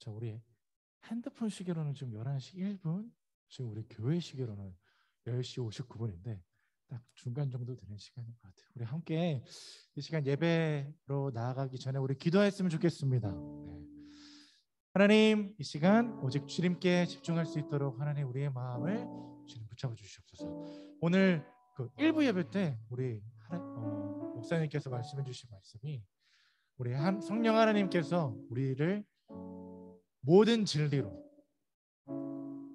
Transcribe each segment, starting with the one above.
자, 우리 핸드폰 시계로는 지금 11시 1분, 지금 우리 교회 시계로는 10시 59분인데 딱 중간 정도 되는 시간인 것 같아요. 우리 함께 이 시간 예배로 나아가기 전에 우리 기도했으면 좋겠습니다. 네. 하나님, 이 시간 오직 주님께 집중할 수 있도록 하나님 우리의 마음을 주님 붙잡아 주시옵소서. 오늘 그 1부 예배 때 우리 목사님께서 말씀해 주신 말씀이 우리 성령 하나님께서 우리를 모든 진리로,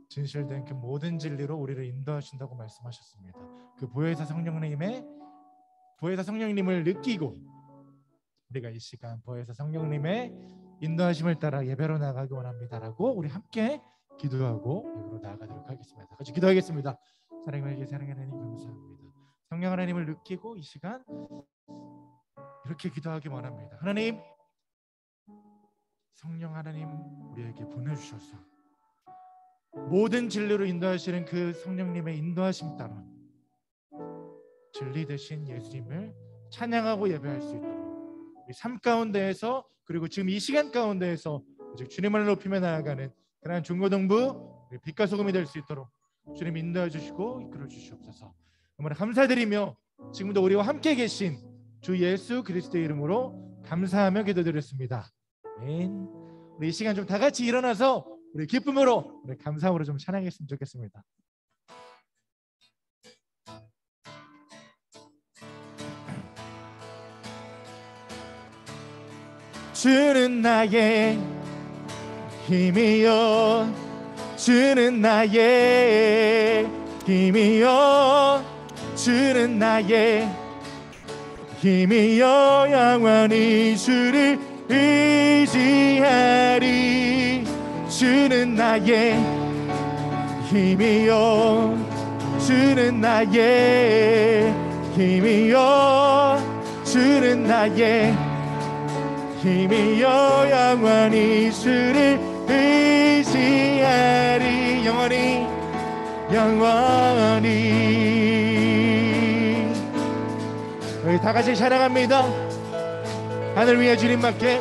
진실된 그 모든 진리로 우리를 인도하신다고 말씀하셨습니다. 그 보혜사 성령님을 느끼고 우리가 이 시간 보혜사 성령님의 인도하심을 따라 예배로 나가기 원합니다라고 우리 함께 기도하고 예배로 나아가도록 하겠습니다. 같이 기도하겠습니다. 사랑하는 하나님 감사합니다. 성령 하나님을 느끼고 이 시간 이렇게 기도하기 원합니다. 하나님, 성령 하나님 우리에게 보내주셔서 모든 진리로 인도하시는 그 성령님의 인도하심 따라 진리 되신 예수님을 찬양하고 예배할 수 있도록 우리 삶 가운데에서, 그리고 지금 이 시간 가운데에서 주님을 높이며 나아가는 그러한 중고등부 빛과 소금이 될 수 있도록 주님 인도해 주시고 이끌어 주시옵소서. 정말 감사드리며 지금도 우리와 함께 계신 주 예수 그리스도의 이름으로 감사하며 기도드렸습니다. 아멘. 우리 이 시간 좀 다 같이 일어나서 우리 기쁨으로, 우리 감사함으로 좀 찬양했으면 좋겠습니다. 주는 나의 힘이여, 주는 나의 힘이여, 주는 나의 힘이여, 영원히 주를 의지하리. 주는 나의 힘이여, 주는 나의 힘이여, 주는 나의 힘이여, 영원히 주를 의지하리. 영원히 우리 다 같이 찬양합니다. 하늘 위에 주님밖에,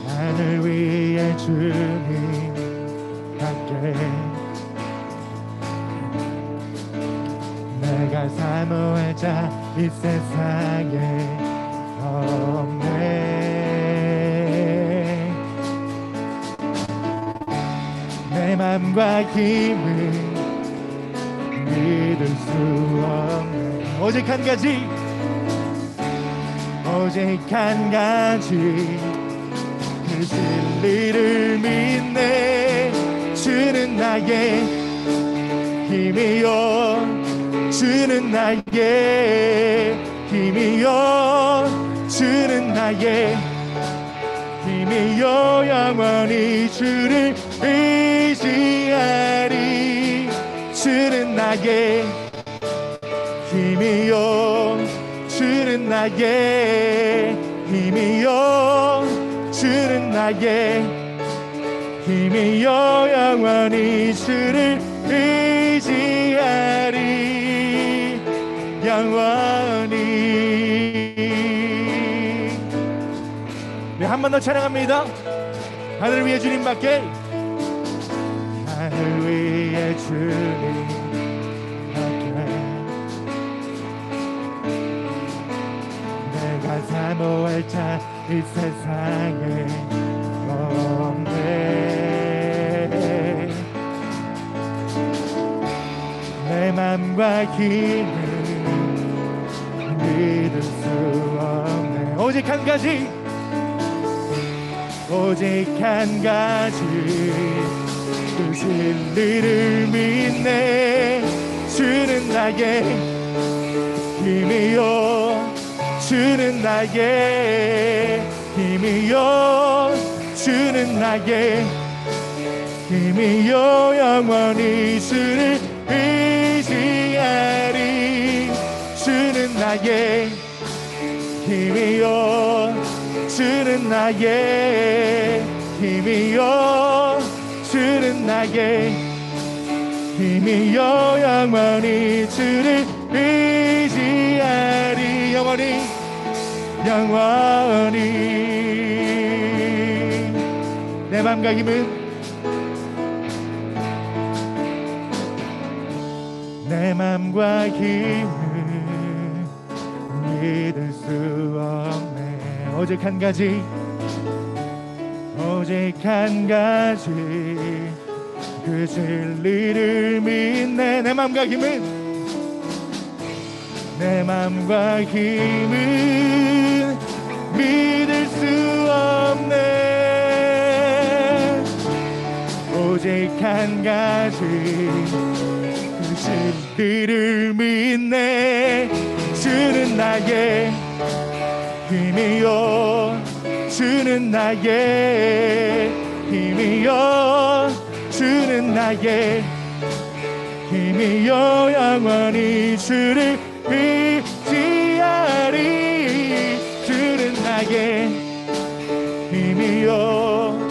하늘 위에 주님밖에 내가 사모할 자 이 세상에 없네. 내 맘과 힘을 믿을 수 없네. 오직 한 가지, 오직 한 가지, 그 진리를 믿네. 주는 나의 힘이여, 주는 나의 힘이여, 주는 나의 힘이여, 영원히 주를 의지하리. 주는 나의 힘이여, 주는 나의 힘이여, 주는 나의 힘이여, 영원히 주를 의지하리. 영원히. 네, 한 번 더 찬양합니다. 하늘 위에 주님밖에, 하늘 위에 주님밖에 내가 사모할 자 이 세상에 없네. 내 맘과 힘을 믿을 수 없네. 오직 한 가지, 오직 한 가지, 그 진리를 믿네. 주는 나의 힘이여, 주는 나의 힘이여, 주는 나의 힘이여, 영원히 주를 의지하리. 주는 나의 힘이여, 주는 나의 힘이여, 주는 나의 힘이여, 영원히 주를 의지하리. 영원히 내 맘과 힘은 내 맘과 힘은 믿을 수 없네. 오직 한 가지 그 진리를 믿네. 내 맘과 힘은 믿을 수 없네. 오직 한 가지 그 진리를 믿네. 주는 나의 힘이요, 주는 나의 힘이요, 주는 나의 힘이요. 영원히 주를 의지하리. 주는 나의 힘이요,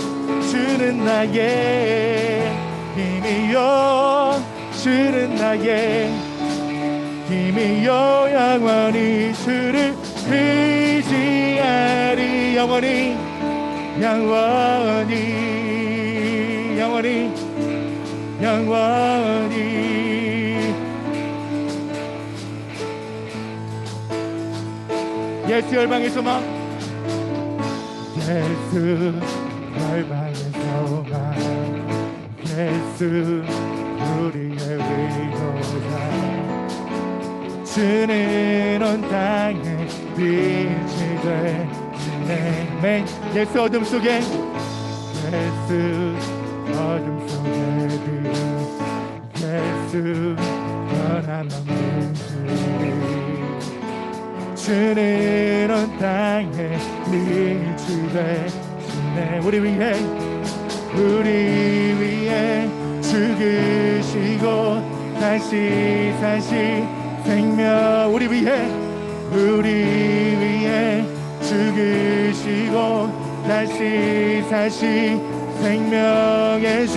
주는 나의 힘이요, 주는 나의 힘이요. 영원히 주를 의지하리. 영원히 영원히 영원히 영원히. 예수 열방의 소망, 예수 열방의 소망, 예수 우리의 위로자. 주는 온 땅에 빛이 되시네. 예수 어둠 속에, 예수 어둠 속에 예수 변함없는 주. 주는 온 땅에 빛이 되시네. 우리 위해 죽으시고 다시 사시 생명. 우리 위해 죽으시고 다시 사시 생명의 주.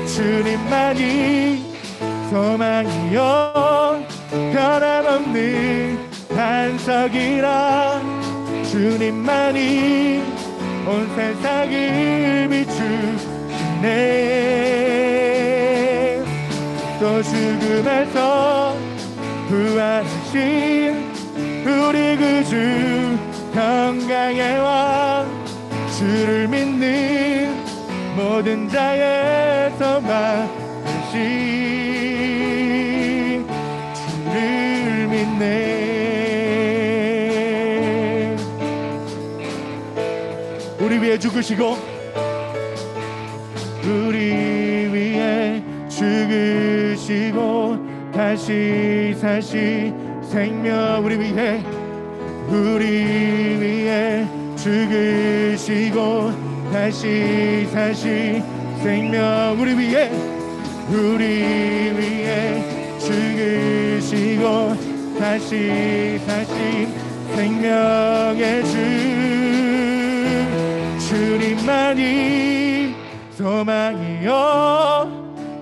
주님만이 소망이요 변함없는 반석이라. 주님만이 온 세상을 비추시네. 또 죽음에서 부활하신 우리 구주 평강의 왕. 주를 믿는 모든 자의 소망 되신 주를 믿네. 우리 위해 죽으시고 다시 사시 생명. 우리 위해 죽으시고 다시 사시 생명. 우리 위해 죽으시고 다시 사시 생명의 주. 주님만이 소망이요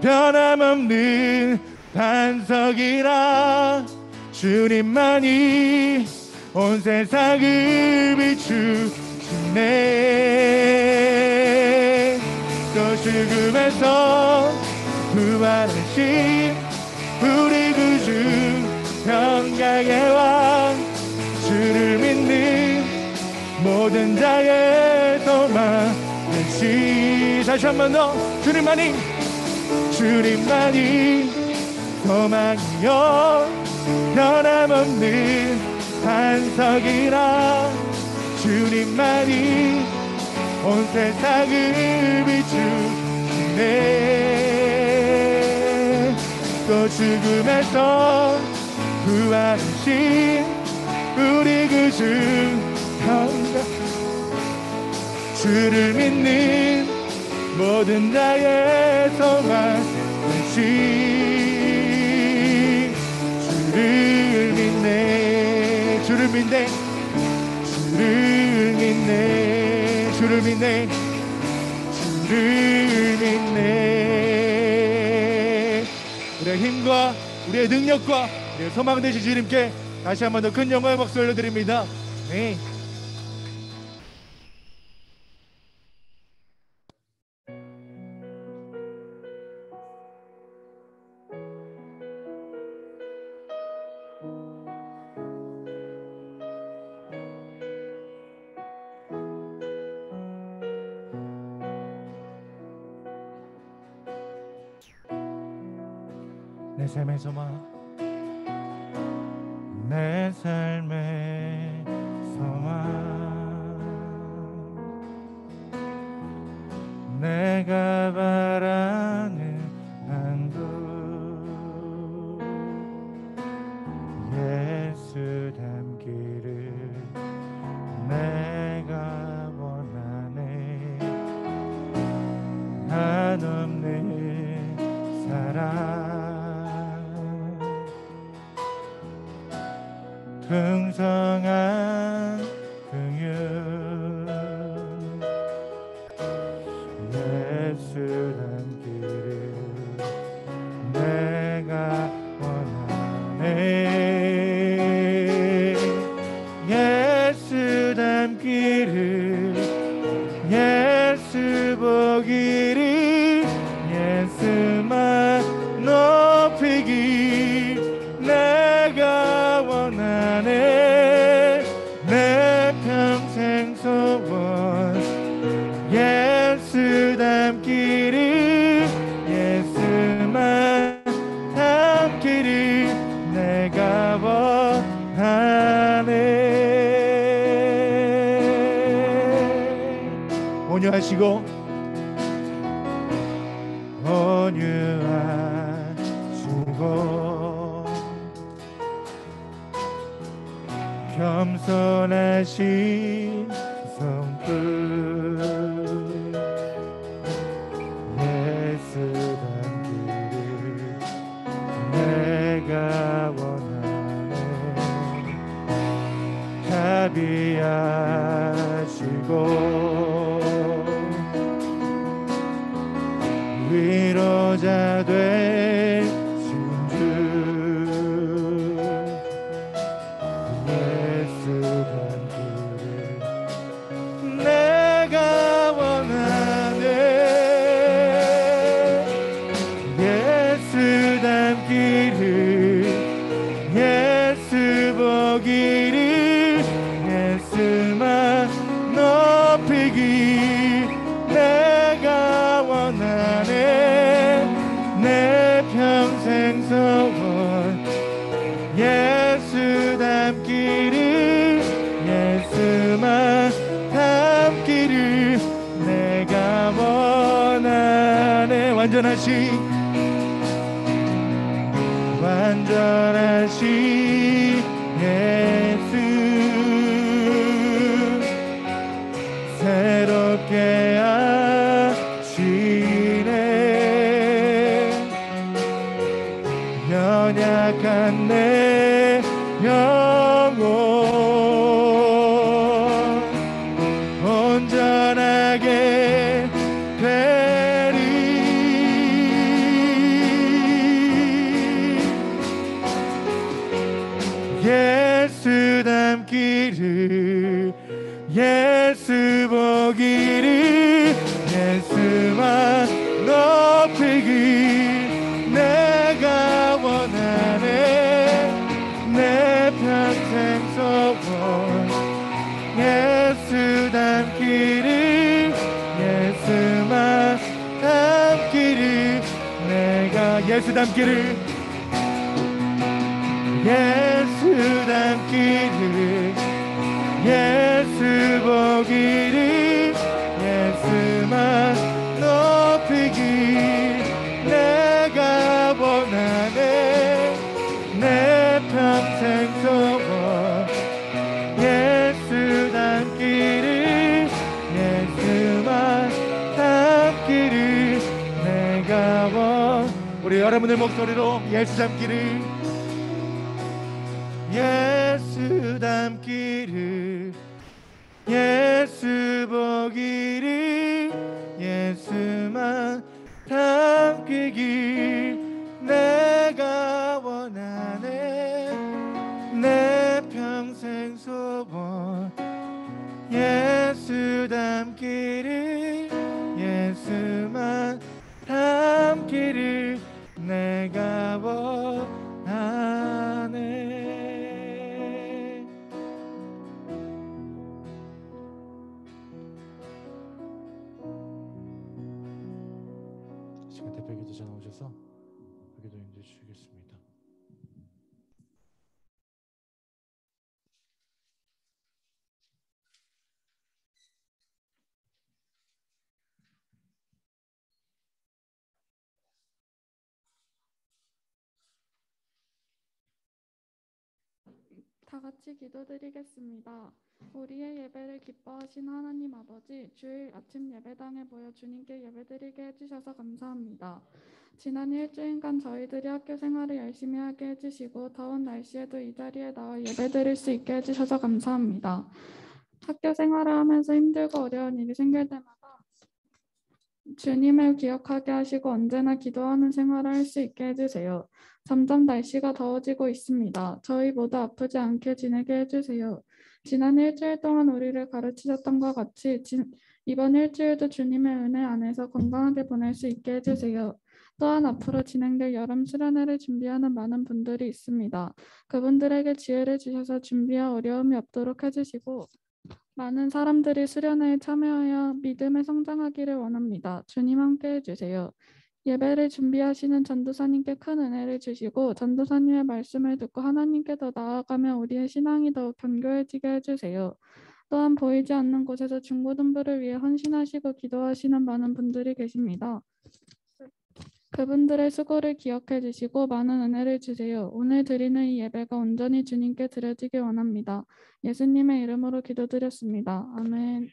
변함없는 반석이라. 주님만이 온 세상을 비추시네. 또 죽음에서 부활하신 우리 구주 평강의 왕. 주를 믿는 모든 자의 소망 되시. 다시 한 번 더. 주님만이 소망이요 변함없는 반석이라. 주님만이 온 세상을 비추시네. 또 죽음에서 부활하신 우리 구주 평강. 주를 믿는 모든 자의 소망 되시. 주를 믿네. 주를 믿네. 주를 믿네. 주를 믿네. 주를 믿네. 우리의 힘과 우리의 능력과 우리의 소망 되신 주님께 다시 한 번 더 큰 영광의 박수 올려드립니다. 네. 내 삶의 소망, 내 삶의 소망, 내가 바라는 한국 예수 닮기를 내가 원하네. 한없는 사랑, 풍성한 긍휼, 예수 닮기를 내가 원하네. 예수 닮기를, 예수 보기를, 예수만 높이기 내가 원하네. 내 평생 소원 예수 닮기를, 예수만 닮기를 내가 원하네. 온유하시고 온유하시고 겸손하신 손끝, 예수 닮기를 내가 원하네. 자비하시고 위로자 되신 주, 예수 닮기를 내가 원하네. 예수 닮기를, 예수 보기를, 예수만 높이기 내가 원하네. 내 평생 소원 예수 닮기를, 예수만 닮기를 내가 원하네. 완전하신 예수, 새롭게 하시네. 연약한 내 영혼 온전하게 되리. 예수 닮기를, 예수 보기를, 예수만 높이기 내가 원하네. 내 평생 소원 예수 닮기를, 예수만 닮기를 내가 예수 닮기를, 예수 닮기를, 예수 보기를, 예수만 높이기 내가 원하네. 내 평생 소원 예수 닮기를, 예수만 닮기를 내가 원. 우리 여러분의 목소리로 예수 닮기를, 예수 닮기를, 예수 보기를, 예수만 닮기길 내가 원하네. 내 평생 소원 예수 닮기를, 예수만 닮기를 내가 원하네. 시간 대표 기도자 나오셔서 기도 인도해 주시겠습니다. 다 같이 기도드리겠습니다. 우리의 예배를 기뻐하신 하나님 아버지, 주일 아침 예배당에 모여 주님께 예배드리게 해주셔서 감사합니다. 지난 일주일간 저희들이 학교 생활을 열심히 하게 해주시고 더운 날씨에도 이 자리에 나와 예배드릴 수 있게 해주셔서 감사합니다. 학교 생활을 하면서 힘들고 어려운 일이 생길 때마다 주님을 기억하게 하시고 언제나 기도하는 생활을 할 수 있게 해주세요. 점점 날씨가 더워지고 있습니다. 저희 모두 아프지 않게 지내게 해주세요. 지난 일주일 동안 우리를 가르치셨던 것 같이 이번 일주일도 주님의 은혜 안에서 건강하게 보낼 수 있게 해주세요. 또한 앞으로 진행될 여름 수련회를 준비하는 많은 분들이 있습니다. 그분들에게 지혜를 주셔서 준비와 어려움이 없도록 해주시고 많은 사람들이 수련회에 참여하여 믿음에 성장하기를 원합니다. 주님 함께 해주세요. 예배를 준비하시는 전도사님께 큰 은혜를 주시고 전도사님의 말씀을 듣고 하나님께 더 나아가며 우리의 신앙이 더욱 견고해지게 해주세요. 또한 보이지 않는 곳에서 중고등부를 위해 헌신하시고 기도하시는 많은 분들이 계십니다. 그분들의 수고를 기억해 주시고 많은 은혜를 주세요. 오늘 드리는 이 예배가 온전히 주님께 드려지길 원합니다. 예수님의 이름으로 기도드렸습니다. 아멘.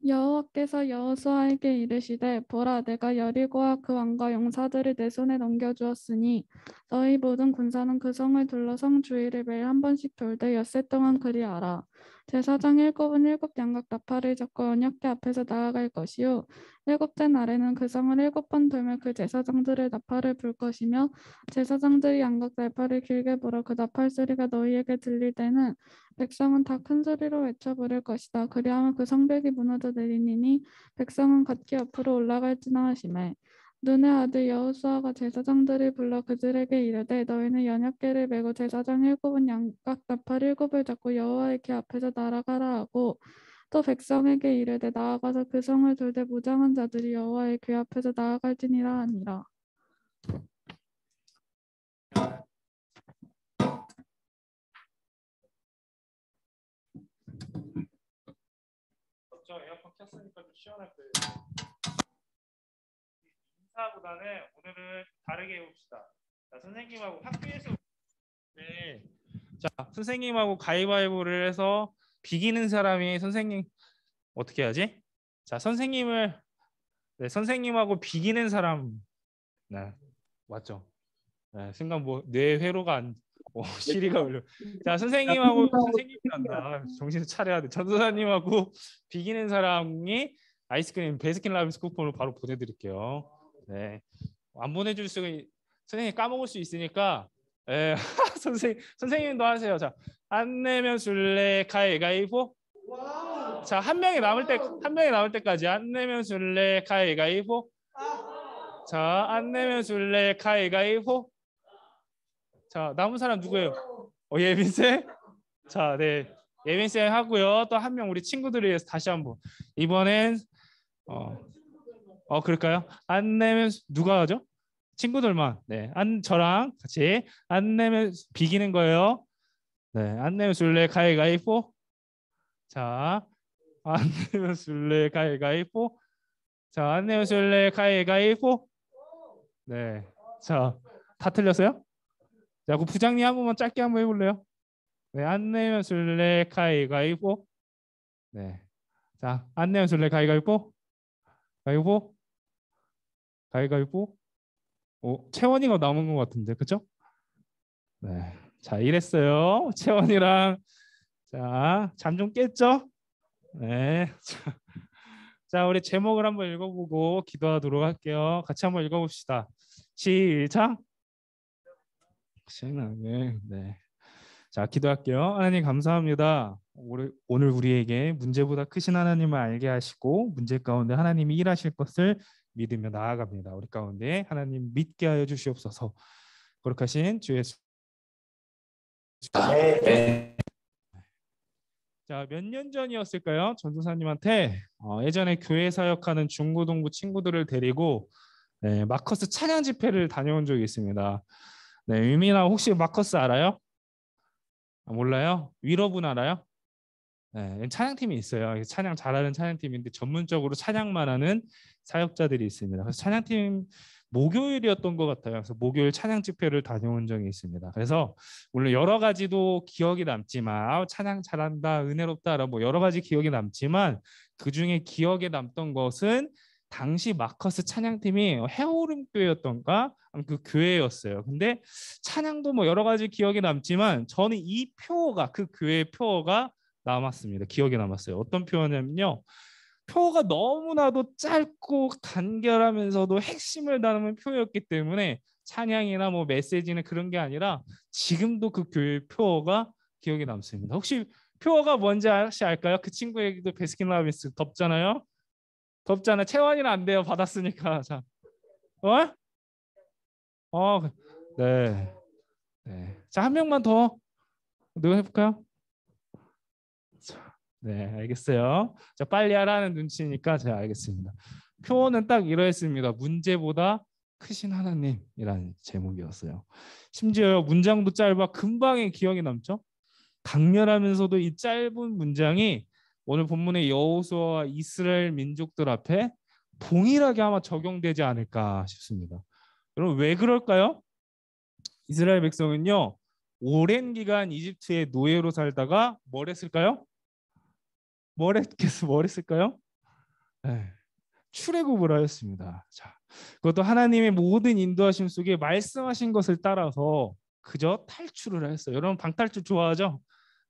여호와께서 여호수아에게 이르시되 보라 내가 여리고와 그 왕과 용사들을 내 손에 넘겨주었으니 너희 모든 군사는 그 성을 둘러 성 주위를 매일 한 번씩 돌되 엿새 동안 그리하라. 제사장 일곱은 일곱 양각 나팔을 잡고 언약궤 앞에서 나아갈 것이요 일곱째 날에는 그 성을 일곱 번 돌며 그 제사장들의 나팔을 불 것이며 제사장들이 양각 나팔을 길게 불어 그 나팔 소리가 너희에게 들릴 때는 백성은 다 큰 소리로 외쳐 부를 것이다. 그리하면 그 성벽이 무너져 내리니 백성은 각기 옆으로 올라갈지나 하시매 눈의 아들 여호수아가 제사장들을 불러 그들에게 이르되 너희는 언약궤를 메고 제사장 일곱은 양각 나팔 일곱을 잡고 여호와의 궤 앞에서 날아가라 하고 또 백성에게 이르되 나아가서 그 성을 돌되 무장한 자들이 여호와의 궤 앞에서 나아갈지니라 하니라. 에어컨 켰으니까 좀 시원할 거예요. 인사보다는 오늘은 다르게 해봅시다. 자, 선생님하고 학교에서 자, 선생님하고 가위바위보를 해서 비기는 사람이 선생님 어떻게 해야지? 자, 선생님하고 비기는 사람 맞죠? 순간 뭐 뇌 회로가 시리가 울려. 자, 선생님하고 선생님이 난다. 정신 차려야 돼. 전도사님하고 비기는 사람이 아이스크림 베스킨라빈스 쿠폰을 바로 보내드릴게요. 네, 안 보내줄 수가 선생님 까먹을 수 있으니까 선생님도 하세요. 자, 안 내면 술래 가위가위보. 자, 한 명이 남을 때까지 안 내면 술래 가위가위보. 자, 안 내면 술래 가위가위보. 자, 남은 사람 누구예요? 예빈쌤? 자, 네, 예빈쌤 하고요. 또 한 명 우리 친구들을 위해서 다시 한번 이번엔 그럴까요? 안 내면 누가 하죠? 친구들만. 네, 저랑 같이 안 내면 비기는 거예요. 네, 안 내면 술래 가위가위보. 자, 안 내면 술래 가위가위보. 자, 안 내면 술래 가위가위보. 네, 자, 다 틀렸어요? 자, 그 부장님 한 번만 짧게 한번 해볼래요? 네, 안 내면 술래 가위가위보. 네, 자, 안 내면 술래 가위가위보. 가위보. 가위가위보. 채원이가 남은 것 같은데, 그렇죠? 네, 자, 이랬어요. 채원이랑 자, 잠 좀 깼죠? 네. 자, 우리 제목을 한번 읽어보고 기도하도록 할게요. 같이 한번 읽어봅시다. 시작. 네. 자, 기도할게요. 하나님 감사합니다. 오늘 우리에게 문제보다 크신 하나님을 알게 하시고 문제 가운데 하나님이 일하실 것을 믿으며 나아갑니다. 우리 가운데 하나님 믿게 하여 주시옵소서. 거룩하신 주 예수. 네. 자, 몇 년 전이었을까요? 전도사님한테 예전에 교회 사역하는 중고등부 친구들을 데리고 마커스 찬양 집회를 다녀온 적이 있습니다. 네, 유민아 혹시 마커스 알아요? 아, 몰라요? 위러분 알아요? 네, 찬양팀이 있어요. 찬양 잘하는 찬양팀인데 전문적으로 찬양만 하는 사역자들이 있습니다. 그래서 찬양팀 목요일이었던 것 같아요. 그래서 목요일 찬양 집회를 다녀온 적이 있습니다. 그래서 물론 여러 가지도 기억이 남지만 찬양 잘한다, 은혜롭다, 뭐 여러 가지 기억이 남지만 그 중에 기억에 남던 것은 당시 마커스 찬양팀이 해오름교회였던가 그 교회였어요. 근데 찬양도 뭐 여러 가지 기억이 남지만 저는 이 표어가 그 교회의 표어가 남았습니다. 기억에 남았어요. 어떤 표현이냐면요. 표가 너무나도 짧고 간결하면서도 핵심을 다루는 표였기 때문에 찬양이나 뭐 메시지는 그런 게 아니라 지금도 그 교회 표어가 기억에 남습니다. 혹시 표어가 뭔지 알까요? 그 친구 얘기도 베스킨라빈스 덥잖아요. 덥잖아. 채원이는 안 돼요. 받았으니까. 자, 어? 네, 네. 자, 한 명만 더 누가 해볼까요? 네, 알겠어요. 자, 빨리 하라는 눈치니까 제가 알겠습니다. 표어는 딱 이러했습니다. 문제보다 크신 하나님이라는 제목이었어요. 심지어 문장도 짧아 금방에 기억이 남죠. 강렬하면서도 이 짧은 문장이 오늘 본문의 여호수아와 이스라엘 민족들 앞에 동일하게 아마 적용되지 않을까 싶습니다. 여러분 왜 그럴까요? 이스라엘 백성은요 오랜 기간 이집트의 노예로 살다가 뭘 했을까요? 뭘 했을까요? 네, 출애굽을 하였습니다. 자, 그것도 하나님의 모든 인도하심 속에 말씀하신 것을 따라서 그저 탈출을 하였어요. 여러분 방탈출 좋아하죠?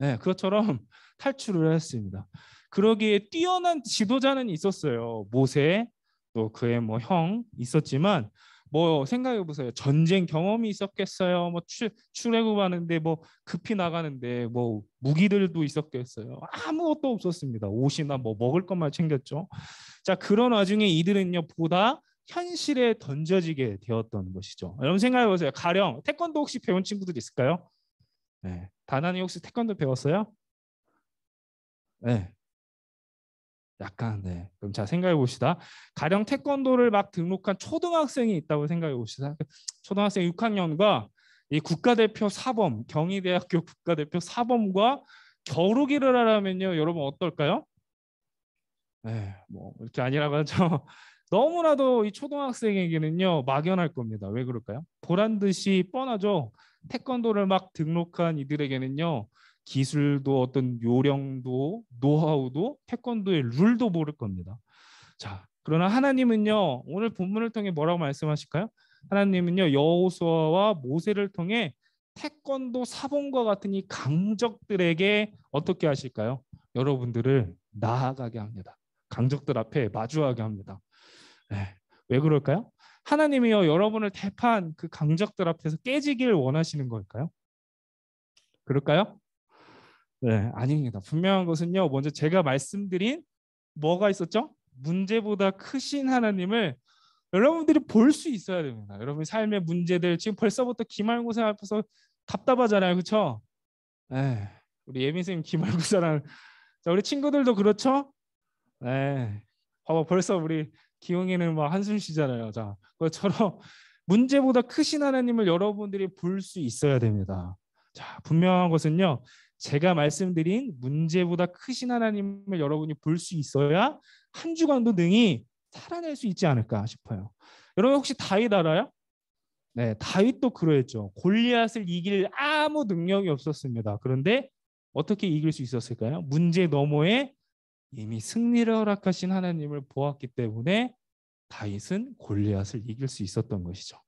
네, 그것처럼 탈출을 하였습니다. 그러기에 뛰어난 지도자는 있었어요. 모세, 또 그의 뭐 형 있었지만 뭐 생각해 보세요. 전쟁 경험이 있었겠어요. 뭐 출애굽하는데 뭐 급히 나가는데 뭐 무기들도 있었겠어요. 아무것도 없었습니다. 옷이나 뭐 먹을 것만 챙겼죠. 자, 그런 와중에 이들은요 보다 현실에 던져지게 되었던 것이죠. 여러분 생각해 보세요. 가령 태권도 혹시 배운 친구들 있을까요? 네. 다나니 혹시 태권도 배웠어요? 네. 약간 네. 그럼 자 생각해 봅시다. 가령 태권도를 막 등록한 초등학생이 있다고 생각해 봅시다. 초등학생 6학년과 이 국가대표 사범, 경희대학교 국가대표 사범과 겨루기를 하려면요, 여러분 어떨까요? 네, 뭐 이렇게 아니라고 하죠. 너무나도 이 초등학생에게는요 막연할 겁니다. 왜 그럴까요? 보란 듯이 뻔하죠. 태권도를 막 등록한 이들에게는요 기술도 어떤 요령도 노하우도 태권도의 룰도 모를 겁니다. 자, 그러나 하나님은요 오늘 본문을 통해 뭐라고 말씀하실까요? 하나님은요 여호수아와 모세를 통해 태권도 사범과 같은 이 강적들에게 어떻게 하실까요? 여러분들을 나아가게 합니다. 강적들 앞에 마주하게 합니다. 네, 왜 그럴까요? 하나님이요 여러분을 대판 그 강적들 앞에서 깨지길 원하시는 걸까요? 그럴까요? 네, 아닙니다. 분명한 것은요. 먼저 제가 말씀드린 뭐가 있었죠? 문제보다 크신 하나님을 여러분들이 볼 수 있어야 됩니다. 여러분 삶의 문제들 지금 벌써부터 기말고사 앞에서 답답하잖아요, 그렇죠? 네, 우리 예민 선생님 기말고사랑 자, 우리 친구들도 그렇죠? 네, 봐봐 벌써 우리 기용이는 막 한숨 쉬잖아요. 자, 그것처럼 문제보다 크신 하나님을 여러분들이 볼 수 있어야 됩니다. 자, 분명한 것은요. 제가 말씀드린 문제보다 크신 하나님을 여러분이 볼 수 있어야 한 주간도 능히 살아낼 수 있지 않을까 싶어요. 여러분 혹시 다윗 알아요? 네, 다윗도 그러했죠. 골리앗을 이길 아무 능력이 없었습니다. 그런데 어떻게 이길 수 있었을까요? 문제 너머에 이미 승리를 허락하신 하나님을 보았기 때문에 다윗은 골리앗을 이길 수 있었던 것이죠.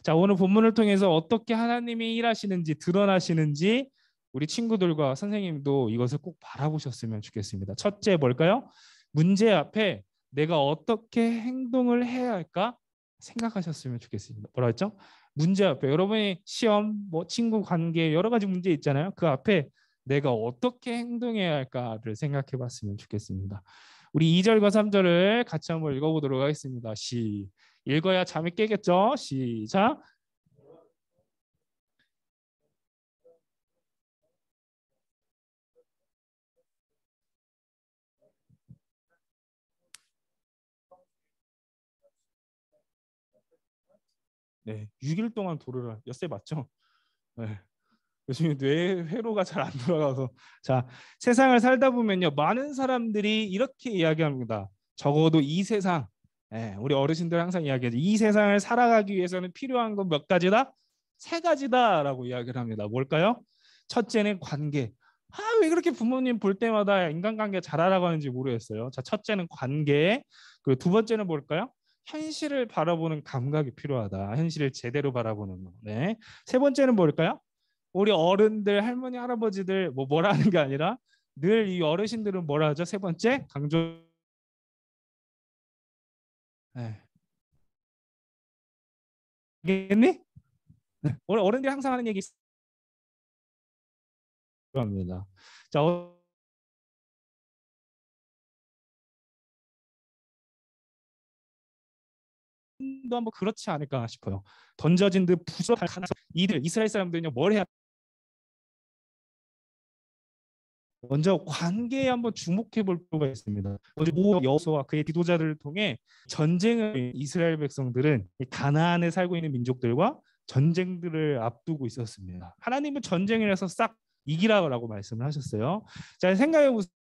자, 오늘 본문을 통해서 어떻게 하나님이 일하시는지 드러나시는지 우리 친구들과 선생님도 이것을 꼭 바라보셨으면 좋겠습니다. 첫째 뭘까요? 문제 앞에 내가 어떻게 행동을 해야 할까 생각하셨으면 좋겠습니다. 뭐라 했죠? 문제 앞에 여러분의 시험, 뭐 친구 관계 여러 가지 문제 있잖아요. 그 앞에 내가 어떻게 행동해야 할까를 생각해 봤으면 좋겠습니다. 우리 2절과 3절을 같이 한번 읽어보도록 하겠습니다. 읽어야 잠이 깨겠죠? 시작. 네, 6일 동안 도르라. 엿새 맞죠? 네. 요즘에 뇌 회로가 잘 안 돌아가서 자 세상을 살다 보면요 많은 사람들이 이렇게 이야기합니다. 적어도 이 세상 우리 어르신들 항상 이야기하죠. 이 세상을 살아가기 위해서는 필요한 건 몇 가지다? 세 가지다라고 이야기를 합니다. 뭘까요? 첫째는 관계. 왜 그렇게 부모님 볼 때마다 인간관계 잘하라고 하는지 모르겠어요. 자 첫째는 관계. 그리고 두 번째는 뭘까요? 현실을 바라보는 감각이 필요하다. 현실을 제대로 바라보는 거. 네. 세 번째는 뭘까요? 우리 어른들, 할머니, 할아버지들 뭐라는 게 아니라 늘 이 어르신들은 뭐라 하죠? 세 번째 강조. 네. 알겠니? 우리 어른들이 항상 하는 얘기 합니다. 자, 도 한번 그렇지 않을까 싶어요. 던져진 듯 부서질 이들 이스라엘 사람들은요 뭘 해야? 먼저 관계에 한번 주목해 볼 필요가 있습니다. 먼저 여호수아와 그의 지도자들을 통해 전쟁을 이스라엘 백성들은 가나안에 살고 있는 민족들과 전쟁들을 앞두고 있었습니다. 하나님은 전쟁을 해서 싹 이기라고 말씀을 하셨어요. 자 생각해 보세요.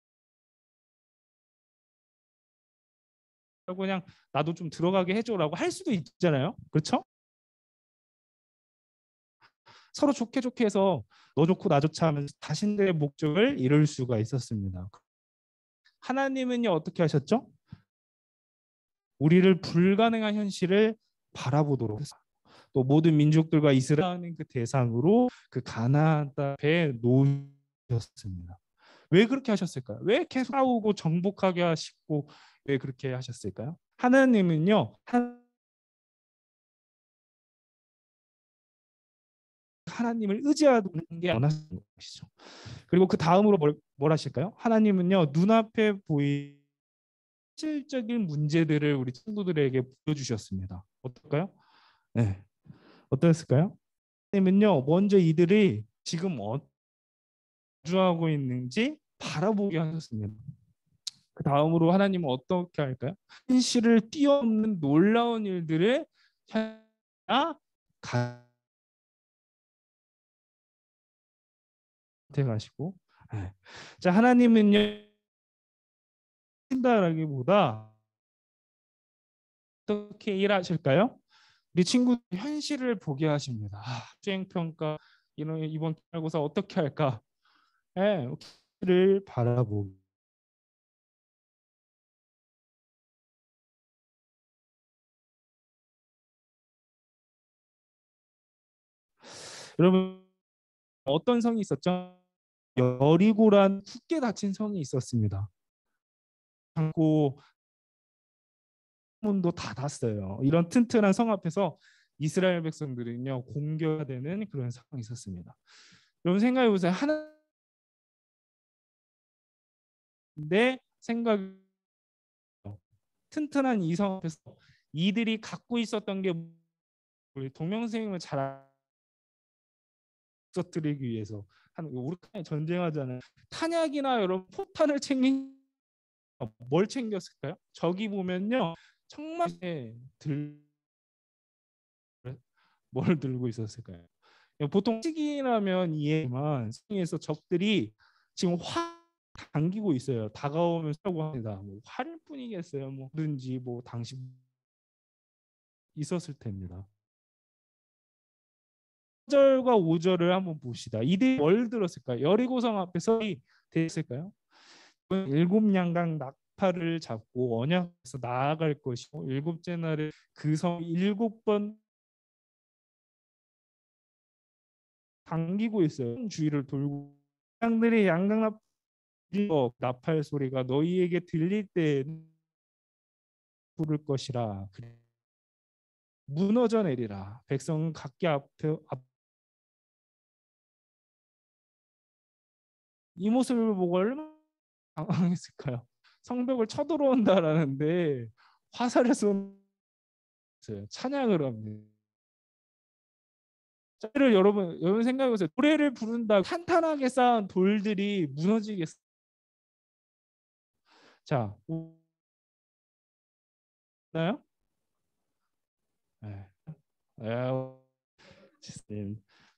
그냥 나도 좀 들어가게 해줘라고 할 수도 있잖아요. 그렇죠? 서로 좋게 좋게 해서 너 좋고 나 좋자 하면서 자신들의 목적을 이룰 수가 있었습니다. 하나님은요 어떻게 하셨죠? 우리를 불가능한 현실을 바라보도록 했어요. 또 모든 민족들과 이스라엘은 그 대상으로 그 가나안 땅에 놓으셨습니다. 왜 그렇게 하셨을까요? 왜 계속 싸우고 정복하게 하시고 왜 그렇게 하셨을까요? 하나님은요 하나님을 의지하는 게 원하시는 것이죠. 그리고 그 다음으로 뭘 하실까요? 하나님은요 눈앞에 보이는 실질적인 문제들을 우리 친구들에게 보여주셨습니다. 어떨까요? 네, 어떠셨을까요? 하나님은요 먼저 이들이 지금 어주하고 있는지 바라보게 하셨습니다. 그 다음으로 하나님은 어떻게 할까요? 현실을 뛰어넘는 놀라운 일들을 가시고, 자 하나님은요 한다라기보다 어떻게 일하실까요? 우리 친구 현실을 보게 하십니다. 수행 평가 이번 기말고사 어떻게 할까? 를 바라보고. 여러분 어떤 성이 있었죠? 여리고란 굳게 닫힌 성이 있었습니다. 창고 문도 닫았어요. 이런 튼튼한 성 앞에서 이스라엘 백성들은요 공격되는 그런 상황이 있었습니다. 여러분 생각해 보세요. 내 생각 튼튼한 이 성 앞에서 이들이 갖고 있었던 게 우리 동명생을 잘 터뜨리기 위해서 하는 우리나라에 전쟁하잖아요. 탄약이나 여러분 포탄을 챙긴 뭘 챙겼을까요? 저기 보면요 정말 뭘 들고 있었을까요? 보통 식이라면 이해지만 성에서 적들이 지금 당기고 있어요. 다가오면 쏘고 합니다. 뭐 활일 뿐이겠어요. 뭐든지 뭐 당시 있었을 텐데다. 4절과 5절을 한번 봅시다. 이들이 뭘 들었을까요? 여리고성 앞에서 됐을까요? 일곱 양강 낙파를 잡고 언약에서 나아갈 것이고 일곱째 날에 그 성 7번 당기고 있어요. 주위를 돌고 양들이 양강 나팔 소리가 너희에게 들릴 때 부를 것이라. 무너져 내리라. 백성은 각기 이 모습을 보고 얼마나 당황했을까요? 성벽을 쳐들어온다라는데 화살을 쏘는 찬양을 합니다. 를 여러분 생각해보세요. 노래를 부른다 탄탄하게 쌓은 돌들이 무너지겠어요. 자, 나요? 네.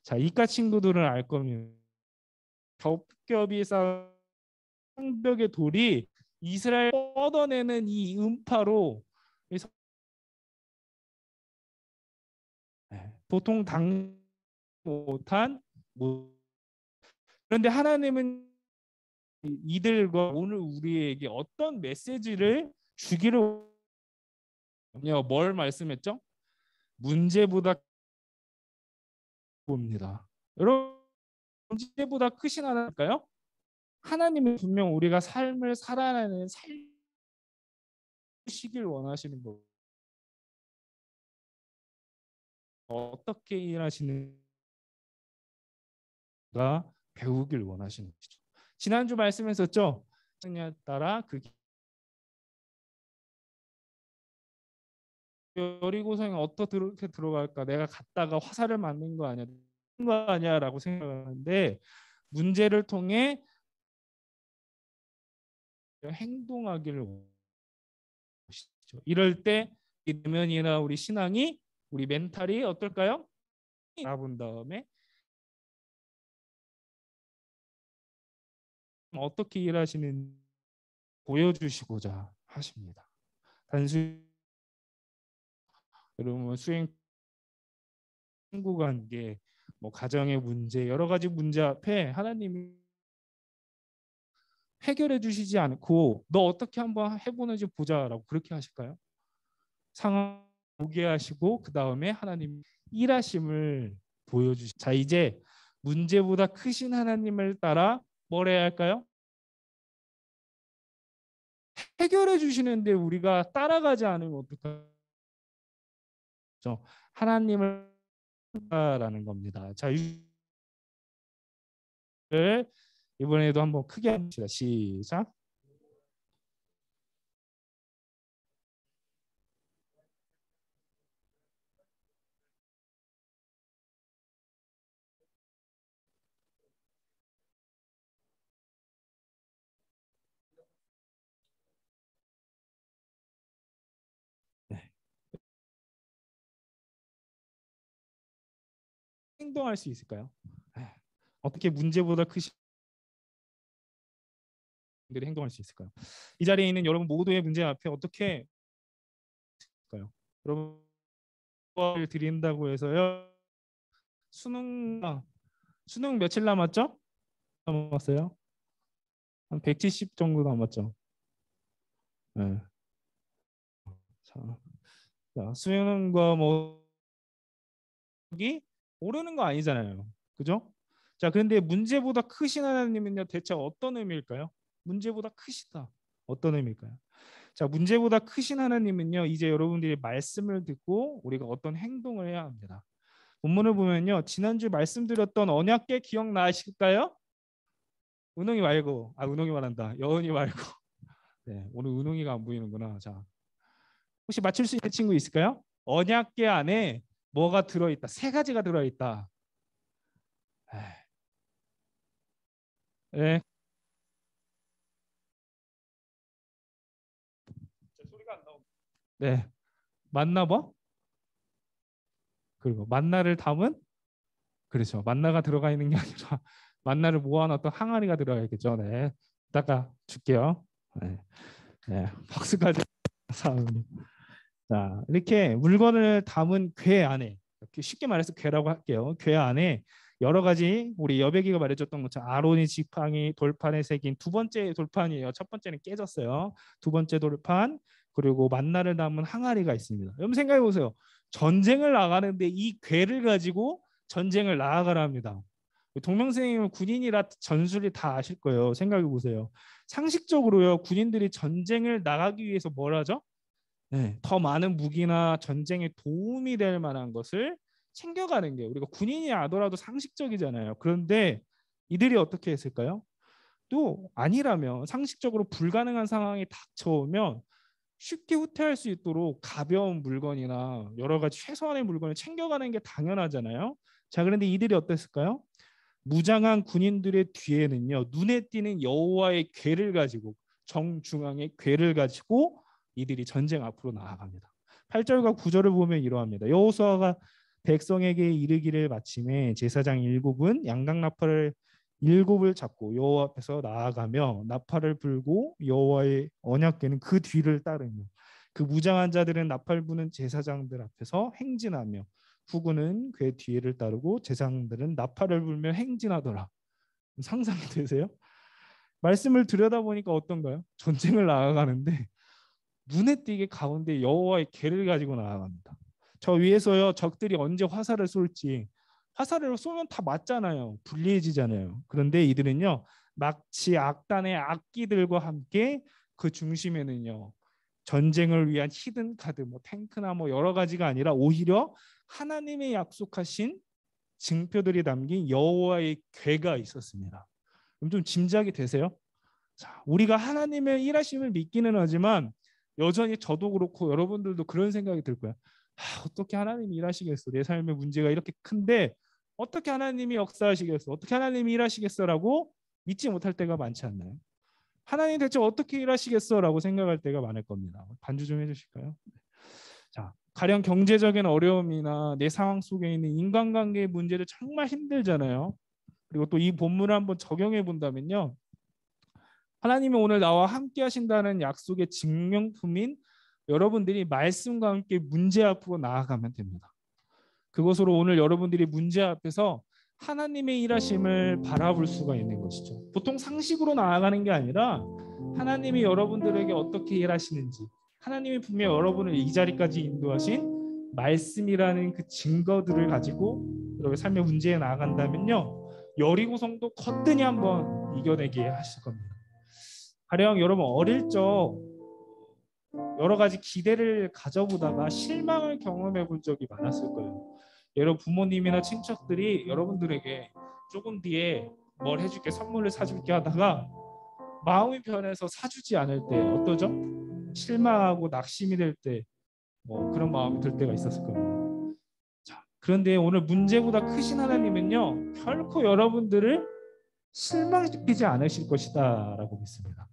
자, 이과 친구들은 알 겁니다. 겹겹이 쌓은 성벽의 돌이 이스라엘 뻗어내는 이 음파로 보통 당 못한 그런데 하나님은 이들과 오늘 우리에게 어떤 메시지를 주기를 뭘 말씀했죠? 문제보다 봅니다. 여러분 문제보다 크신 하나님일까요? 하나님은 분명 우리가 삶을 살아내는 살시길 원하시는 거. 어떻게 일하시는가 배우길 원하시는 것이죠. 지난주 말씀했었죠. 에 따라 그 여리고성에 어떻게 들어갈까? 내가 갔다가 화살을 맞는 거 아니야라고 생각하는데 문제를 통해 행동하기를 원하시죠. 이럴 때 내면이나 우리 신앙이 우리 멘탈이 어떨까요? 알아본 다음에 어떻게 일하시는 보여주시고자 하십니다. 단순히 여러분 수행 친구 관계, 뭐 가정의 문제, 여러 가지 문제 앞에 하나님이 해결해 주시지 않고 너 어떻게 한번 해보는지 보자라고 그렇게 하실까요? 상황 보게 하시고 그 다음에 하나님 일하심을 보여주시. 자 이제 문제보다 크신 하나님을 따라 뭘 해야 할까요? 해결해 주시는데 우리가 따라가지 않으면 어떨까요? 하나님을 라는 겁니다. 자 이번에도 한번 크게 합시다. 시작. 네. 행동할 수 있을까요? 어떻게 문제보다 크신 분들이 행동할 수 있을까요? 이 자리에 있는 여러분 모두의 문제 앞에 어떻게 있을까요? 여러분 을 드린다고 해서요. 수능 며칠 남았죠? 남았어요? 한 170 정도 남았죠. 네. 자, 수능과 뭐 오르는 거 아니잖아요. 그죠? 자, 그런데 문제보다 크신 하나님은요, 대체 어떤 의미일까요? 문제보다 크시다. 어떤 의미일까요? 자, 문제보다 크신 하나님은요, 이제 여러분들이 말씀을 듣고 우리가 어떤 행동을 해야 합니다. 본문을 보면요, 지난주 말씀드렸던 언약궤 기억나실까요? 은홍이 말고, 은홍이 말한다. 여은이 말고. 네, 오늘 은홍이가 안 보이는구나. 자, 혹시 맞출 수 있는 친구 있을까요? 언약궤 안에 뭐가 들어있다? 세 가지가 들어있다. 네. 소리가 안 나오고. 네, 맞나 봐. 그리고 만나를 담은 그렇죠. 만나가 들어가 있는 게 아니라 만나를 모아놨던 항아리가 들어가 있겠죠. 네, 이따가 줄게요. 네, 네. 박수까지. 자, 이렇게 물건을 담은 궤 안에 쉽게 말해서 궤라고 할게요. 궤 안에 여러 가지 우리 여백이가 말해줬던 것처럼 아론이 지팡이 돌판에 새긴 두 번째 돌판이에요. 첫 번째는 깨졌어요. 두 번째 돌판 그리고 만나를 담은 항아리가 있습니다. 여러분 생각해 보세요. 전쟁을 나가는데 이 궤를 가지고 전쟁을 나아가라 합니다. 동명생이면 군인이라 전술이 다 아실 거예요. 생각해 보세요. 상식적으로요. 군인들이 전쟁을 나가기 위해서 뭘 하죠? 네, 더 많은 무기나 전쟁에 도움이 될 만한 것을 챙겨가는 게 우리가 군인이 하더라도 상식적이잖아요. 그런데 이들이 어떻게 했을까요? 또 아니라면 상식적으로 불가능한 상황이 닥쳐오면 쉽게 후퇴할 수 있도록 가벼운 물건이나 여러 가지 최소한의 물건을 챙겨가는 게 당연하잖아요. 자, 그런데 이들이 어땠을까요? 무장한 군인들의 뒤에는요, 눈에 띄는 여호와의 궤를 가지고 정중앙의 궤를 가지고 이들이 전쟁 앞으로 나아갑니다. 8절과 9절을 보면 이러합니다. 여호수아가 백성에게 이르기를 마침에 제사장 7은 양각 나팔을 7을 잡고 여호와 앞에서 나아가며 나팔을 불고 여호와의 언약궤는 그 뒤를 따르며 그 무장한 자들은 나팔 부는 제사장들 앞에서 행진하며 후군은 궤 뒤를 따르고 제사장들은 나팔을 불며 행진하더라. 상상이 되세요? 말씀을 들여다보니까 어떤가요? 전쟁을 나아가는데 눈에 띄게 가운데 여호와의 궤를 가지고 나아갑니다. 저 위에서요, 적들이 언제 화살을 쏠지, 화살을 쏘면 다 맞잖아요. 불리해지잖아요. 그런데 이들은요, 마치 악단의 악기들과 함께 그 중심에는요, 전쟁을 위한 히든 카드, 뭐 탱크나 뭐 여러 가지가 아니라 오히려 하나님의 약속하신 증표들이 담긴 여호와의 궤가 있었습니다. 그럼 좀 짐작이 되세요? 자, 우리가 하나님의 일하심을 믿기는 하지만 여전히 저도 그렇고 여러분들도 그런 생각이 들 거야. 어떻게 하나님이 일하시겠어? 내 삶의 문제가 이렇게 큰데 어떻게 하나님이 역사하시겠어? 어떻게 하나님이 일하시겠어라고 믿지 못할 때가 많지 않나요? 하나님 대체 어떻게 일하시겠어라고 생각할 때가 많을 겁니다. 반주 좀 해주실까요? 자, 가령 경제적인 어려움이나 내 상황 속에 있는 인간관계의 문제도 정말 힘들잖아요. 그리고 또 이 본문을 한번 적용해 본다면요, 하나님이 오늘 나와 함께 하신다는 약속의 증명품인 여러분들이 말씀과 함께 문제 앞으로 나아가면 됩니다. 그것으로 오늘 여러분들이 문제 앞에서 하나님의 일하심을 바라볼 수가 있는 것이죠. 보통 상식으로 나아가는 게 아니라 하나님이 여러분들에게 어떻게 일하시는지, 하나님이 분명 여러분을 이 자리까지 인도하신 말씀이라는 그 증거들을 가지고 여러분의 삶의 문제에 나아간다면요, 여리고성도 거뜬히 한번 이겨내게 하실 겁니다. 가령 여러분 어릴 적 여러 가지 기대를 가져보다가 실망을 경험해 본 적이 많았을 거예요. 여러분 부모님이나 친척들이 여러분들에게 조금 뒤에 뭘 해줄게, 선물을 사줄게 하다가 마음이 변해서 사주지 않을 때 어떠죠? 실망하고 낙심이 될 때 그런 마음이 들 때가 있었을 겁니다. 자, 그런데 오늘 문제보다 크신 하나님은요, 결코 여러분들을 실망시키지 않으실 것이다 라고 믿습니다.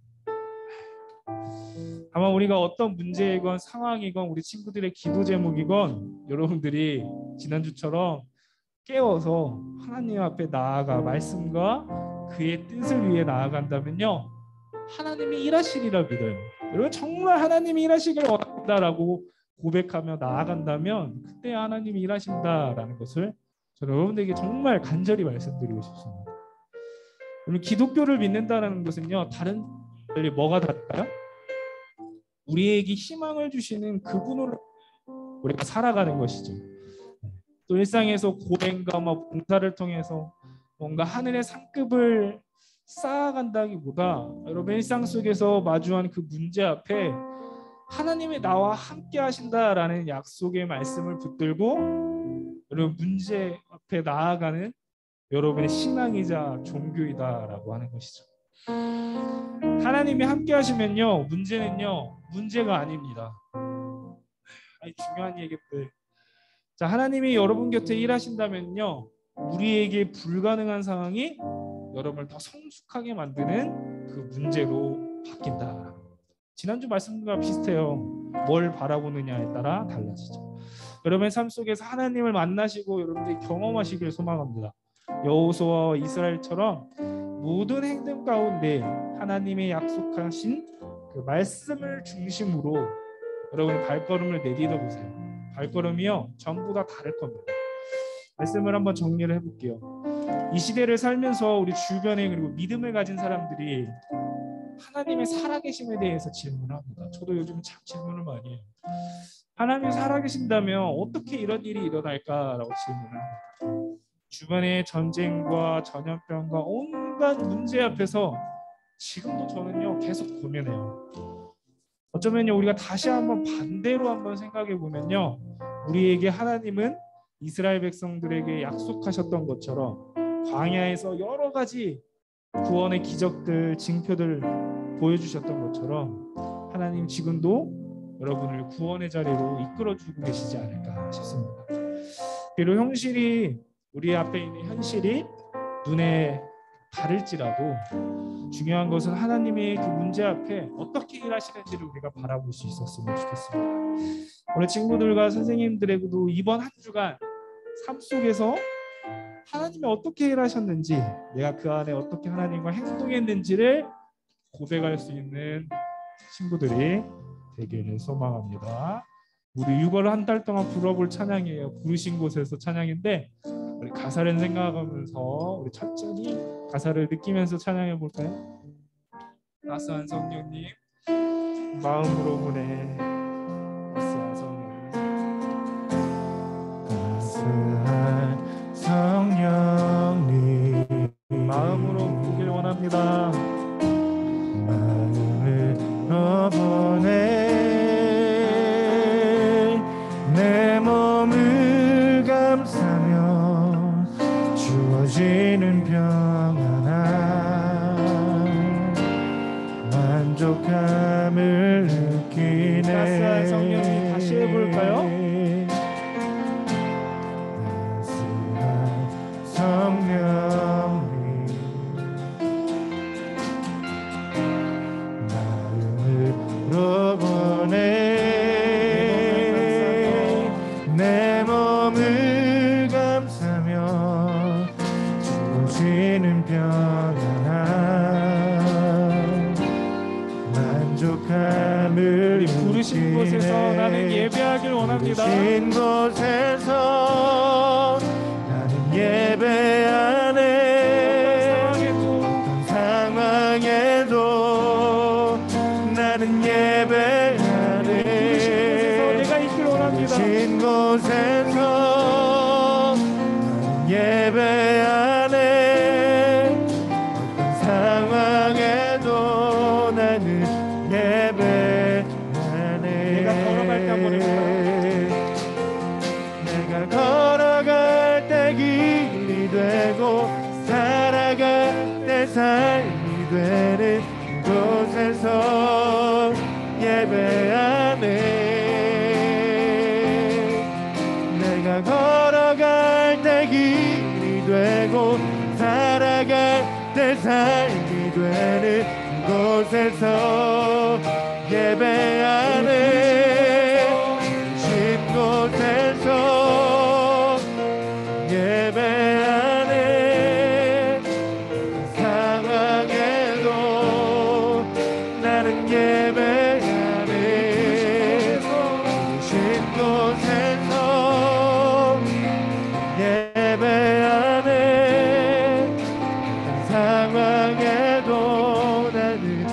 아마 우리가 어떤 문제이건 상황이건 우리 친구들의 기도 제목이건 여러분들이 지난주처럼 깨워서 하나님 앞에 나아가 말씀과 그의 뜻을 위해 나아간다면요, 하나님이 일하시리라 믿어요. 여러분 정말 하나님이 일하시길 원한다라고 고백하며 나아간다면 그때 하나님이 일하신다라는 것을 저는 여러분들에게 정말 간절히 말씀드리고 싶습니다. 여러분 기독교를 믿는다는 것은요, 다른 분들이 뭐가 다를까요? 우리에게 희망을 주시는 그분으로 우리가 살아가는 것이죠. 또 일상에서 고행과 봉사를 통해서 뭔가 하늘의 상급을 쌓아간다기보다 여러분 일상 속에서 마주한 그 문제 앞에 하나님이 나와 함께 하신다라는 약속의 말씀을 붙들고 여러분 문제 앞에 나아가는 여러분의 신앙이자 종교이다라고 하는 것이죠. 하나님이 함께 하시면요, 문제는요 문제가 아닙니다. 중요한 얘기들. 자, 하나님이 여러분 곁에 일하신다면요, 우리에게 불가능한 상황이 여러분을 더 성숙하게 만드는 그 문제로 바뀐다. 지난주 말씀과 비슷해요. 뭘 바라보느냐에 따라 달라지죠. 여러분의 삶 속에서 하나님을 만나시고 여러분들이 경험하시길 소망합니다. 여호수아와 이스라엘처럼 모든 행동 가운데 하나님의 약속하신 그 말씀을 중심으로 여러분의 발걸음을 내딛어 보세요. 발걸음이요 전부 다 다를 겁니다. 말씀을 한번 정리를 해볼게요. 이 시대를 살면서 우리 주변에 그리고 믿음을 가진 사람들이 하나님의 살아계심에 대해서 질문합니다. 저도 요즘 참 질문을 많이 해요. 하나님이 살아계신다면 어떻게 이런 일이 일어날까라고 질문을 합니다. 주변의 전쟁과 전염병과 온갖 문제 앞에서 지금도 저는요 계속 고민해요. 어쩌면요 우리가 다시 한번 반대로 한번 생각해 보면요, 우리에게 하나님은 이스라엘 백성들에게 약속하셨던 것처럼 광야에서 여러 가지 구원의 기적들, 징표들 보여주셨던 것처럼 하나님 지금도 여러분을 구원의 자리로 이끌어주고 계시지 않을까 싶습니다. 비록 현실이 우리 앞에 있는 현실이 눈에 다를지라도 중요한 것은 하나님의 그 문제 앞에 어떻게 일하시는지를 우리가 바라볼 수 있었으면 좋겠습니다. 우리 친구들과 선생님들에게도 이번 한 주간 삶 속에서 하나님이 어떻게 일하셨는지, 내가 그 안에 어떻게 하나님과 행동했는지를 고백할 수 있는 친구들이 되기를 소망합니다. 우리 6월 한 달 동안 불러볼 찬양이에요. 부르신 곳에서 찬양인데 우리 가사를 생각하면서 우리 천천히 가사를 느끼면서 찬양해 볼까요? 따스한 성령님 마음으로 보내. 따스한 성령님, 따스한 성령님 마음으로 보길 원합니다. 마음으로 보내. 내 몸을 감싸며 주어지는 평안함 만족함을 느끼네. 따스한 성령님 다시 해볼까요? 따스한 성령님 마음으로 보내. 내 몸을 감싸며 주어지는 평안함 만족함을 우리 부르신 곳에서 나는 예배하길 원합니다. 부르신 곳에서 나는 예배하네. 어떤 상황에도 나는 예배하네. 내가 있길 원합니다. 부르신 곳에서 나는 예배하네. 어떤 상황에도 나는 예배하네. 내가 걸어갈 때 한번 해볼까요? 내가 걸어갈 때 길이 되고 살아갈 때 삶이 되는 곳에서 예배하네. 내가 걸어갈 때 길이 되고 살아갈 때 삶이 되는 곳에서 예배하네. 신 곳에서 예배하네. 상황에도 나는 예배하네. 신 곳에서 예배하네. 상황에도 나는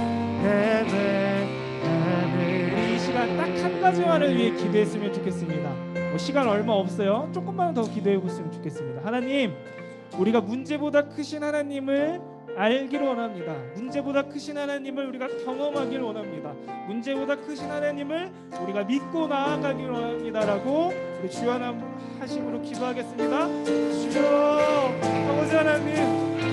예배하네. 이 시간 딱 한 가지만을 위해 기도했으면 좋겠습니다. 시간 얼마 없어요. 조금만 더 기도해 보시면 좋겠습니다. 하나님, 우리가 문제보다 크신 하나님을 알기를 원합니다. 문제보다 크신 하나님을 우리가 경험하기를 원합니다. 문제보다 크신 하나님을 우리가 믿고 나아가기를 원합니다라고 우리 주연하심으로 기도하겠습니다. 주여, 아버지 하나님,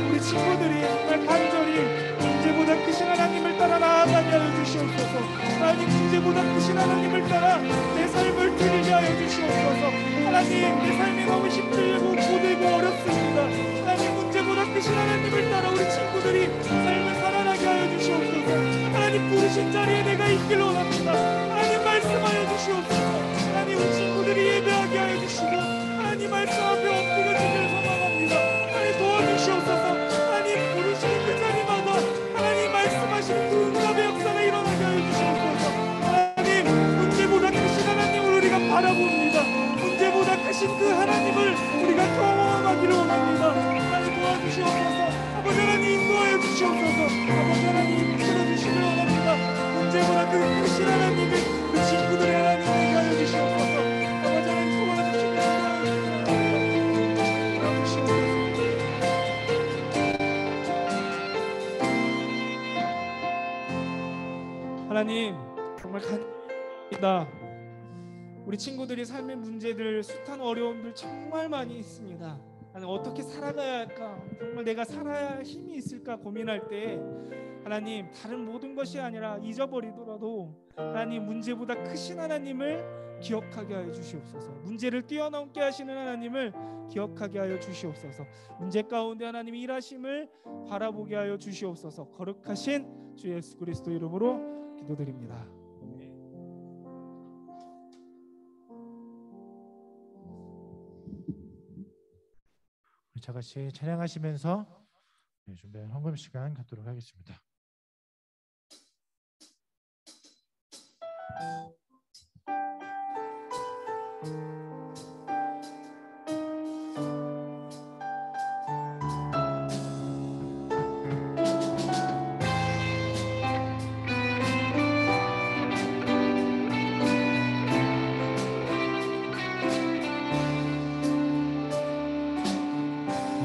우리 친구들이 정말 간절히 문제보다 크신 하나님을 따라 나아가게 하여 주시옵소서. 하나님, 문제보다 크신 하나님을 따라 내 삶을 드리게 하여 주시옵소서. 하나님, 내 삶이 너무 힘들고 고되고 어렵습니다. 하나님, 문제보다 크신 하나님을 따라 우리 친구들이 삶을 살아나게 하여 주시옵소서. 하나님, 부르신 자리에 내가 있길 원합니다. 하나님, 말씀하여 주시옵소서. 하나님, 우리 친구들이 예배하게 하여 주시고 하나님 말씀 앞에 엎드려지길 소망합니다. 하나님, 도와주시옵소서. 하나님, 부르시는 그 자리마다 하나님 말씀하시는 그 응답의 역사가 일어나게 하여 주시옵소서. 하나님, 문제보다 크신 하나님을 우리가 바라봅니다. 문제보다 크신 그 하나님을 우리가 경험하기를 원합니다. 하나님, 도와주시옵소서. 아버지 하나님, 인도하여 주시옵소서. 아버지 하나님, 이끌어주시길 원합니다. 문제보다 그 크신 하나님을 그 친구들의 하나님 되게 하여 주시옵소서. 아버지 하나님, 도와주시길 원합니다. 하나님, 정말 간절합니다. 우리 친구들이 삶의 문제들, 숱한 어려움들 정말 많이 있습니다. 나는 어떻게 살아가야 할까? 정말 내가 살아야 할 힘이 있을까 고민할 때 하나님, 다른 모든 것이 아니라 잊어버리더라도 하나님, 문제보다 크신 하나님을 기억하게 하여 주시옵소서. 문제를 뛰어넘게 하시는 하나님을 기억하게 하여 주시옵소서. 문제 가운데 하나님이 일하심을 바라보게 하여 주시옵소서. 거룩하신 주 예수 그리스도 이름으로 기도드립니다. 자같이 찬양하시면서 준비한 헌금 시간 갖도록 하겠습니다.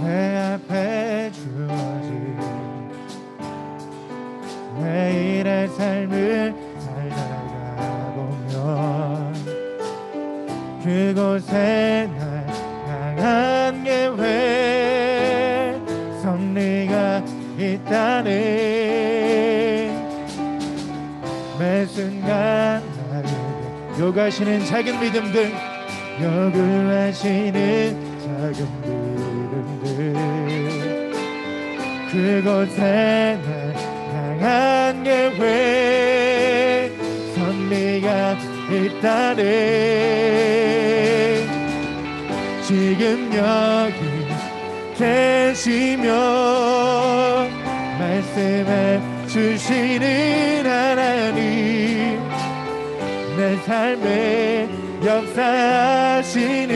내 앞에 주어진 매일의 삶을 살다가 보면 그곳에 날 향한 계획 섭리가 있다는 매 순간 나에게 요구하시는 작은 믿음들 요구하시는 작은 그곳에 날 향한 계획 섭리가 있다네. 지금 여기 계시며 말씀해 주시는 하나님 내 삶에 역사하시는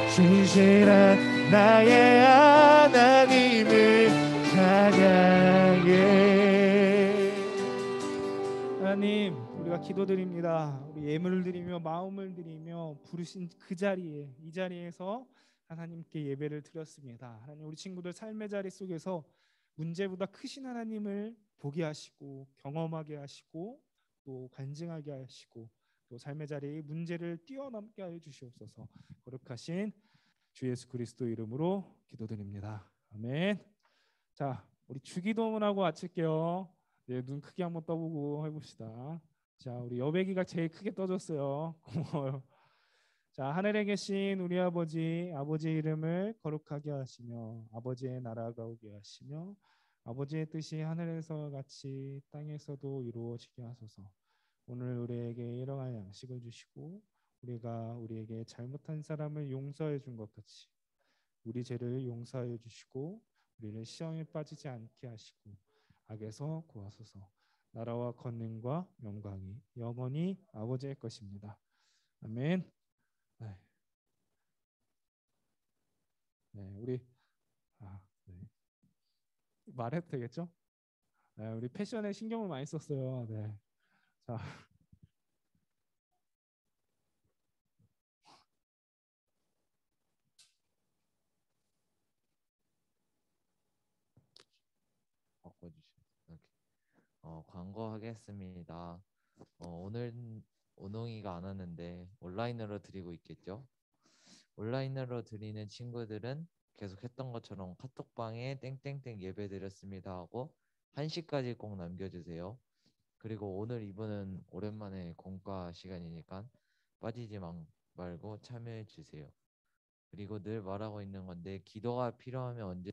신실한 나의 하나님을 찬양해. 하나님, 우리가 기도드립니다. 우리 예물을 드리며 마음을 드리며 부르신 그 자리에, 이 자리에서 하나님께 예배를 드렸습니다. 하나님, 우리 친구들 삶의 자리 속에서 문제보다 크신 하나님을 보게 하시고 경험하게 하시고 또 간증하게 하시고 또 삶의 자리에 문제를 뛰어넘게 하여 주시옵소서. 거룩하신 주 예수 그리스도 이름으로 기도드립니다. 아멘. 자, 우리 주기도문하고 마칠게요. 네, 눈 크게 한번 떠보고 해봅시다. 자, 우리 여백이가 제일 크게 떠줬어요. 고마워요. 자, 하늘에 계신 우리 아버지, 아버지의 이름을 거룩하게 하시며 아버지의 나라가 오게 하시며 아버지의 뜻이 하늘에서 같이 땅에서도 이루어지게 하소서. 오늘 우리에게 일용할 양식을 주시고 우리가 우리에게 잘못한 사람을 용서해 준 것 같이 우리 죄를 용서해 주시고 우리를 시험에 빠지지 않게 하시고 악에서 구하소서. 나라와 권능과 영광이 영원히 아버지의 것입니다. 아멘. 네, 우리 네. 말해도 되겠죠? 네, 우리 패션에 신경을 많이 썼어요. 네. 자. 바꿔주시면 이렇게 광고하겠습니다. 오늘 오농이가 안 왔는데 온라인으로 드리고 있겠죠? 온라인으로 드리는 친구들은 계속 했던 것처럼 카톡방에 땡땡땡 예배 드렸습니다 하고 1시까지 꼭 남겨주세요. 그리고 오늘 이분은 오랜만에 공과 시간이니까 빠지지 말고 참여해 주세요. 그리고 늘 말하고 있는 건데 기도가 필요하면 언제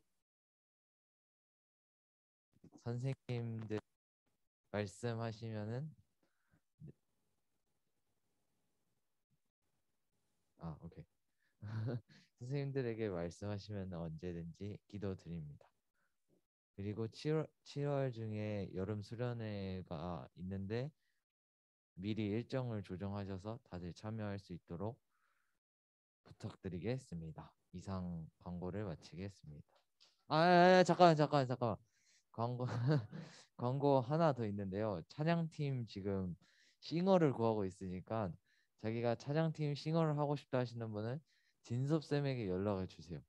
선생님들 말씀하시면은 오케이. 선생님들에게 말씀하시면 언제든지 기도드립니다. 그리고 7월 중에 여름 수련회가 있는데 미리 일정을 조정하셔서 다들 참여할 수 있도록 부탁드리겠습니다. 이상 광고를 마치겠습니다. 잠깐만. 광고 광고 하나 더 있는데요. 찬양팀 지금 싱어를 구하고 있으니까 자기가 찬양팀 싱어를 하고 싶다 하시는 분은 진섭쌤에게 연락을 주세요.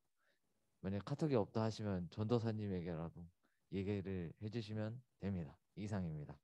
만약 카톡이 없다 하시면 전도사님에게라도 얘기를 해주시면 됩니다. 이상입니다.